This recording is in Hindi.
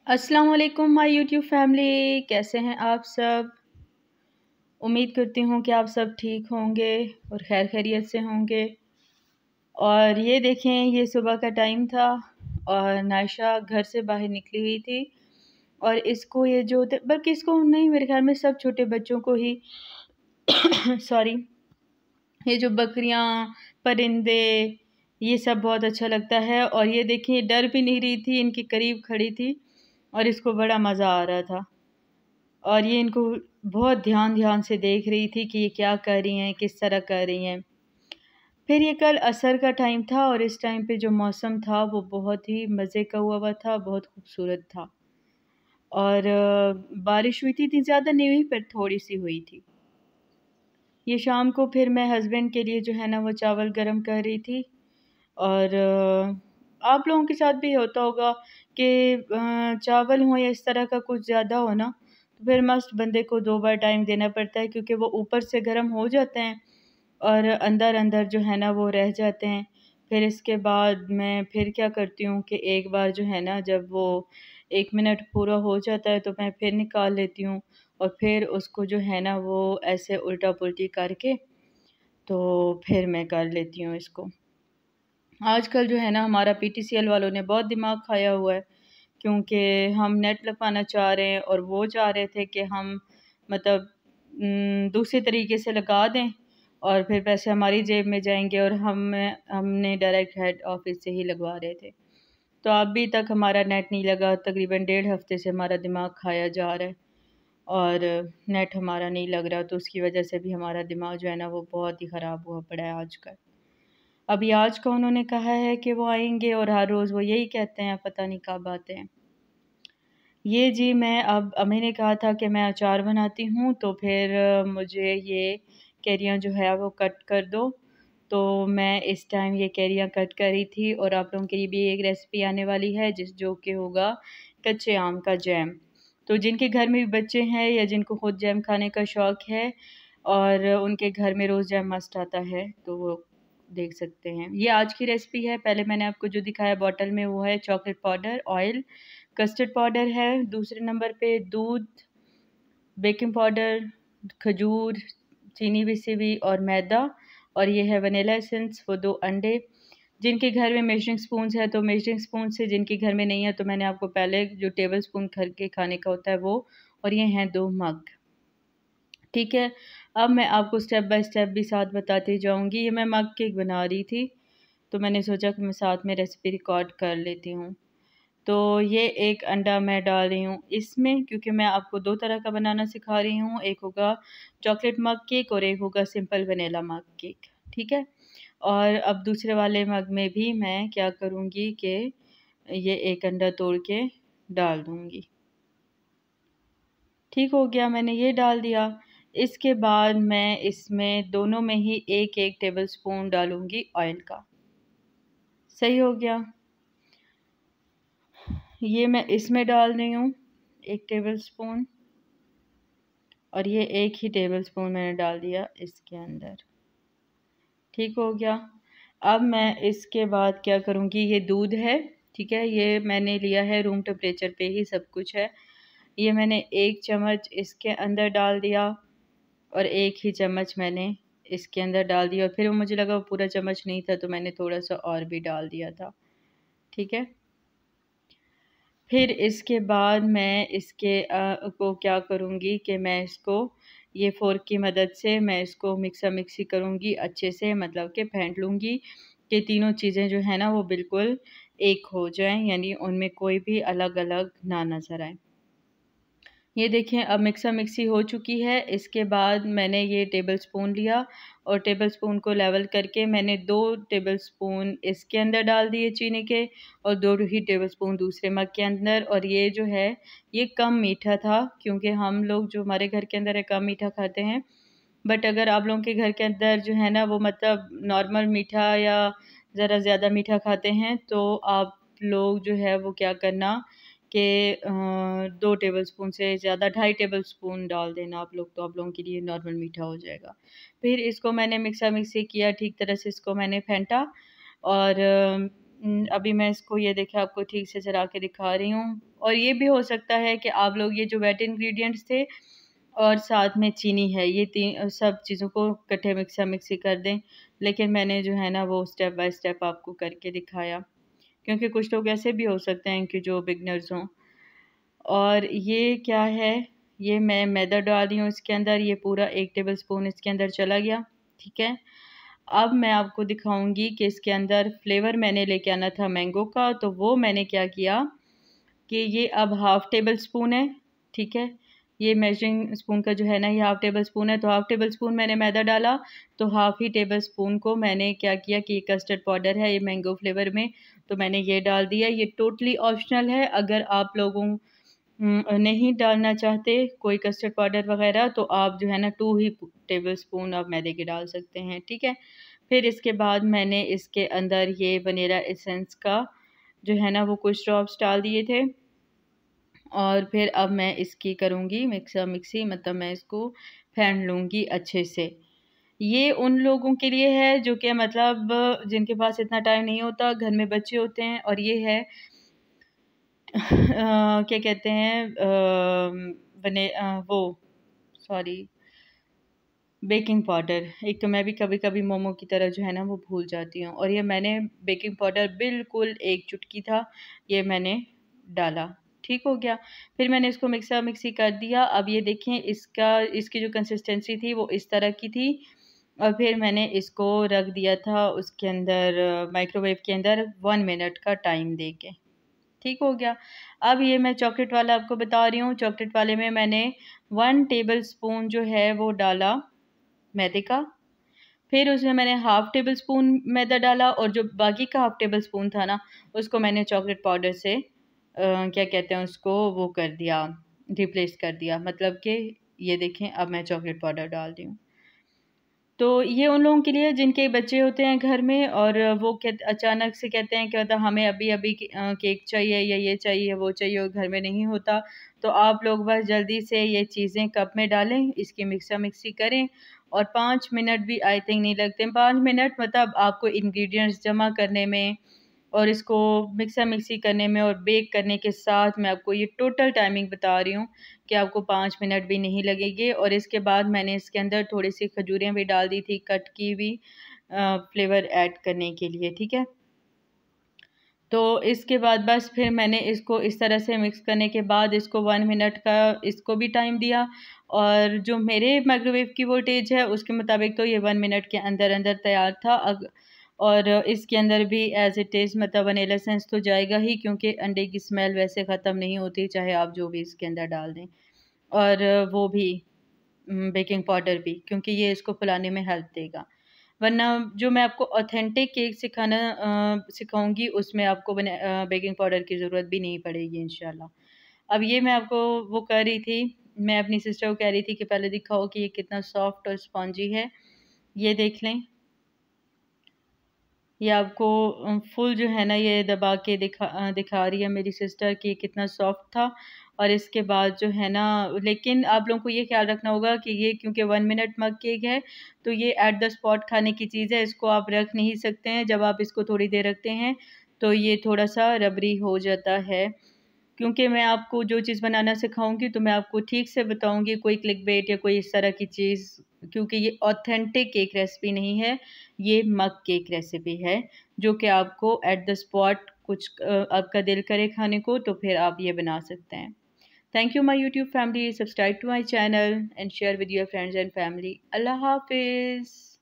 अस्सलाम वालेकुम माय यूट्यूब फैमिली, कैसे हैं आप सब। उम्मीद करती हूँ कि आप सब ठीक होंगे और खैर खैरियत से होंगे। और ये देखें, ये सुबह का टाइम था और नायशा घर से बाहर निकली हुई थी और इसको ये जो बल्कि इसको नहीं, मेरे ख्याल में सब छोटे बच्चों को ही सॉरी, ये जो बकरियाँ, परिंदे, ये सब बहुत अच्छा लगता है। और ये देखिए, डर भी नहीं रही थी, इनके करीब खड़ी थी और इसको बड़ा मज़ा आ रहा था। और ये इनको बहुत ध्यान से देख रही थी कि ये क्या कर रही हैं, किस तरह कर रही हैं। फिर ये कल असर का टाइम था और इस टाइम पे जो मौसम था वो बहुत ही मज़े का हुआ था, बहुत खूबसूरत था। और बारिश हुई थी, इतनी ज़्यादा नहीं हुई पर थोड़ी सी हुई थी। ये शाम को फिर मैं हस्बैंड के लिए जो है ना वो चावल गरम कर रही थी। और आप लोगों के साथ भी होता होगा कि चावल हो या इस तरह का कुछ ज़्यादा हो ना, तो फिर मस्त बंदे को 2 बार टाइम देना पड़ता है, क्योंकि वो ऊपर से गर्म हो जाते हैं और अंदर अंदर जो है ना वो रह जाते हैं। फिर इसके बाद मैं फिर क्या करती हूँ कि एक बार जो है ना, जब वो 1 मिनट पूरा हो जाता है तो मैं फिर निकाल लेती हूँ और फिर उसको जो है ना वो ऐसे उल्टा पुल्टी करके तो फिर मैं कर लेती हूँ इसको। आजकल जो है ना हमारा पीटीसीएल वालों ने बहुत दिमाग खाया हुआ है, क्योंकि हम नेट लगवाना चाह रहे हैं और वो चाह रहे थे कि हम मतलब दूसरे तरीके से लगा दें और फिर पैसे हमारी जेब में जाएंगे, और हमने डायरेक्ट हेड ऑफिस से ही लगवा रहे थे। तो अभी तक हमारा नेट नहीं लगा, तकरीबन 1.5 हफ्ते से हमारा दिमाग खाया जा रहा है और नेट हमारा नहीं लग रहा, तो उसकी वजह से भी हमारा दिमाग जो है ना वो बहुत ही ख़राब हुआ पड़ा है आजकल। अभी आज का उन्होंने कहा है कि वो आएंगे और हर रोज़ वो यही कहते हैं, पता नहीं कब आते हैं। ये जी, मैं अब अम्मी ने कहा था कि मैं अचार बनाती हूँ, तो फिर मुझे ये कैरियाँ जो है वो कट कर दो। तो मैं इस टाइम ये कैरियाँ कट कर रही थी और आप लोगों के लिए भी एक रेसिपी आने वाली है जो कि होगा कच्चे आम का जैम। तो जिनके घर में भी बच्चे हैं या जिनको खुद जैम खाने का शौक़ है और उनके घर में रोज़ जैम मस्ट आता है, तो वो देख सकते हैं। ये आज की रेसिपी है। पहले मैंने आपको जो दिखाया बॉटल में वो है chocolate powder, oil, custard powder है। दूसरे नंबर पे दूध, बेकिंग पाउडर, खजूर, चीनी पिसी हुई और मैदा, और ये है वनीला एसेंस, वो 2 अंडे। जिनके घर में मेजरिंग स्पून्स है तो मेजरिंग स्पून से, जिनके घर में नहीं है तो मैंने आपको पहले जो टेबल स्पून घर के खाने का होता है वो, और ये हैं 2 मग। ठीक है, अब मैं आपको स्टेप बाय स्टेप भी साथ बताती जाऊँगी। ये मैं मग केक बना रही थी तो मैंने सोचा कि मैं साथ में रेसिपी रिकॉर्ड कर लेती हूँ। तो ये एक अंडा मैं डाल रही हूँ इसमें, क्योंकि मैं आपको 2 तरह का बनाना सिखा रही हूँ। एक होगा चॉकलेट मग केक और एक होगा सिंपल वनीला मग केक। ठीक है, और अब दूसरे वाले मग में भी मैं क्या करूँगी कि ये एक अंडा तोड़ के डाल दूँगी। ठीक हो गया, मैंने ये डाल दिया। इसके बाद मैं इसमें दोनों में ही 1-1 टेबलस्पून डालूँगी ऑयल का। सही हो गया, ये मैं इसमें डाल रही हूँ 1 टेबलस्पून और ये 1 ही टेबलस्पून मैंने डाल दिया इसके अंदर। ठीक हो गया, अब मैं इसके बाद क्या करूँगी, ये दूध है, ठीक है, ये मैंने लिया है रूम टेम्परेचर पे ही सब कुछ है। ये मैंने 1 चम्मच इसके अंदर डाल दिया और 1 ही चम्मच मैंने इसके अंदर डाल दिया, और फिर मुझे लगा वो पूरा चम्मच नहीं था तो मैंने थोड़ा सा और भी डाल दिया था। ठीक है, फिर इसके बाद मैं इसके को क्या करूँगी कि मैं इसको ये फ़ोर्क की मदद से मैं इसको मिक्सी करूँगी अच्छे से, मतलब कि फेंट लूँगी कि तीनों चीज़ें जो है ना वो बिल्कुल एक हो जाएं, यानी उनमें कोई भी अलग अलग ना नज़र आए। ये देखें, अब मिक्सी हो चुकी है। इसके बाद मैंने ये टेबलस्पून लिया और टेबलस्पून को लेवल करके मैंने 2 टेबलस्पून इसके अंदर डाल दिए चीनी के और 2 ही टेबलस्पून दूसरे मग के अंदर। और ये जो है ये कम मीठा था, क्योंकि हम लोग जो हमारे घर के अंदर है कम मीठा खाते हैं। बट अगर आप लोगों के घर के अंदर जो है ना वो मतलब नॉर्मल मीठा या ज़रा ज़्यादा मीठा खाते हैं, तो आप लोग जो है वो क्या करना कि 2 टेबलस्पून से ज़्यादा 2.5 टेबलस्पून डाल देना आप लोग, तो आप लोगों के लिए नॉर्मल मीठा हो जाएगा। फिर इसको मैंने मिक्सी किया, ठीक तरह से इसको मैंने फेंटा और अभी मैं इसको ये देखे आपको ठीक से चला के दिखा रही हूँ। और ये भी हो सकता है कि आप लोग ये जो वेट इंग्रेडिएंट्स थे और साथ में चीनी है, ये तीन सब चीज़ों को इकट्ठे मिक्सी कर दें। लेकिन मैंने जो है ना वो स्टेप बाय स्टेप आपको करके दिखाया, क्योंकि कुछ लोग ऐसे भी हो सकते हैं कि जो बिगनर्स हों। और ये क्या है, ये मैं मैदा डाल रही हूँ इसके अंदर, ये पूरा 1 टेबल स्पून इसके अंदर चला गया। ठीक है, अब मैं आपको दिखाऊंगी कि इसके अंदर फ्लेवर मैंने लेके आना था मैंगो का, तो वो मैंने क्या किया कि ये अब हाफ़ टेबल स्पून है। ठीक है, ये मेजरिंग स्पून का जो है ना ये हाफ़ टेबल स्पून है, तो हाफ़ टेबल स्पून मैंने मैदा डाला, तो हाफ़ ही टेबल स्पून को मैंने क्या किया कि ये कस्टर्ड पाउडर है, ये मैंगो फ्लेवर में, तो मैंने ये डाल दिया। ये टोटली ऑप्शनल है, अगर आप लोगों नहीं डालना चाहते कोई कस्टर्ड पाउडर वगैरह, तो आप जो है ना 2 ही टेबल स्पून आप मैदे के डाल सकते हैं। ठीक है, फिर इसके बाद मैंने इसके अंदर ये वनीला एसेंस का जो है ना वो कुछ ड्रॉप्स डाल दिए थे। और फिर अब मैं इसकी करूँगी मिक्सी, मतलब मैं इसको फेंट लूँगी अच्छे से। ये उन लोगों के लिए है जो कि मतलब जिनके पास इतना टाइम नहीं होता, घर में बच्चे होते हैं। और ये है क्या कहते हैं वो सॉरी बेकिंग पाउडर। एक तो मैं भी कभी कभी मोमो की तरह जो है ना वो भूल जाती हूँ, और ये मैंने बेकिंग पाउडर बिल्कुल 1 चुटकी था, ये मैंने डाला। ठीक हो गया, फिर मैंने इसको मिक्सी कर दिया। अब ये देखें इसकी जो कंसिस्टेंसी थी वो इस तरह की थी। और फिर मैंने इसको रख दिया था उसके अंदर माइक्रोवेव के अंदर 1 मिनट का टाइम दे के। ठीक हो गया, अब ये मैं चॉकलेट वाला आपको बता रही हूँ। चॉकलेट वाले में मैंने 1 टेबल स्पून जो है वो डाला मैदे का। फिर उसमें मैंने हाफ़ टेबल स्पून मैदा डाला, और जो बाकी का हाफ़ टेबल स्पून था ना उसको मैंने चॉकलेट पाउडर से क्या कहते हैं उसको वो कर दिया, रिप्लेस कर दिया। मतलब कि ये देखें अब मैं चॉकलेट पाउडर डाल रही हूँ। तो ये उन लोगों के लिए जिनके बच्चे होते हैं घर में, और वो अचानक से कहते हैं कि मतलब हमें अभी अभी केक चाहिए या ये चाहिए वो चाहिए, और घर में नहीं होता। तो आप लोग बस जल्दी से ये चीज़ें कप में डालें, इसकी मिक्सी करें, और 5 मिनट भी आई थिंक नहीं लगते। 5 मिनट मतलब आपको इंग्रेडिएंट्स जमा करने में और इसको मिक्सी करने में और बेक करने के साथ, मैं आपको ये टोटल टाइमिंग बता रही हूँ कि आपको 5 मिनट भी नहीं लगेंगे। और इसके बाद मैंने इसके अंदर थोड़ी सी खजूरें भी डाल दी थी कट की हुई, फ्लेवर ऐड करने के लिए। ठीक है, तो इसके बाद बस फिर मैंने इसको इस तरह से मिक्स करने के बाद इसको 1 मिनट का इसको भी टाइम दिया। और जो मेरे माइक्रोवेव की वोल्टेज है उसके मुताबिक तो ये 1 मिनट के अंदर अंदर तैयार था। और इसके अंदर भी एज़ इट इज़ मतलब वनीला एसेंस तो जाएगा ही, क्योंकि अंडे की स्मेल वैसे ख़त्म नहीं होती चाहे आप जो भी इसके अंदर डाल दें। और वो भी बेकिंग पाउडर भी, क्योंकि ये इसको फुलाने में हेल्प देगा। वरना जो मैं आपको ऑथेंटिक केक सिखाऊंगी उसमें आपको बेकिंग पाउडर की ज़रूरत भी नहीं पड़ेगी इंशाल्लाह। अब ये मैं आपको वो कर रही थी, मैं अपनी सिस्टर को कह रही थी कि पहले दिखाओ कि ये कितना सॉफ्ट और स्पॉन्जी है। ये देख लें, ये आपको फुल जो है ना ये दबा के दिखा रही है मेरी सिस्टर कि कितना सॉफ्ट था। और इसके बाद जो है ना, लेकिन आप लोगों को ये ख्याल रखना होगा कि ये क्योंकि 1 मिनट मग केक है, तो ये एट द स्पॉट खाने की चीज़ है, इसको आप रख नहीं सकते हैं। जब आप इसको थोड़ी देर रखते हैं तो ये थोड़ा सा रबरी हो जाता है। क्योंकि मैं आपको जो चीज़ बनाना सिखाऊंगी तो मैं आपको ठीक से बताऊंगी, कोई क्लिकबेट या कोई इस तरह की चीज़, क्योंकि ये ऑथेंटिक केक रेसिपी नहीं है, ये मग केक रेसिपी है जो कि आपको एट द स्पॉट कुछ आपका दिल करे खाने को तो फिर आप ये बना सकते हैं। Thank you my YouTube family, subscribe to my channel and share with your friends and family. अल्लाह हाफिज़।